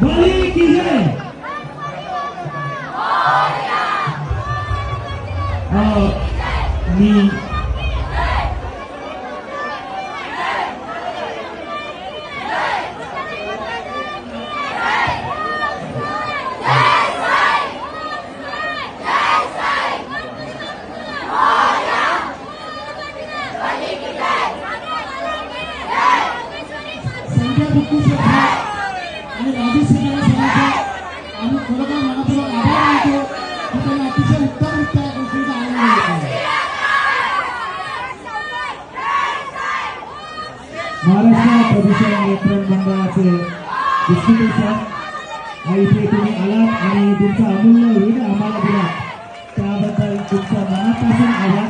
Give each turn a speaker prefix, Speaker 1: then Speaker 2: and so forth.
Speaker 1: बली की जय। मी संजय बुक्कू शेखर आणि राजू शेखर सरांचा आम्ही खरोखर मनापूर्वक आभार मानतो की त्यांनी अतिशय उत्तमरित्या गोष्टीचा आनंद घेतला। महाराष्ट्र प्रदूषण नियंत्रण मंडळाचे डिस्ट्रिब्युटर इथे तुम्ही आलात आणि तुमचा अमूल्य वेळ आम्हाला दिला त्याबद्दल तुमचा मनापासून आभार।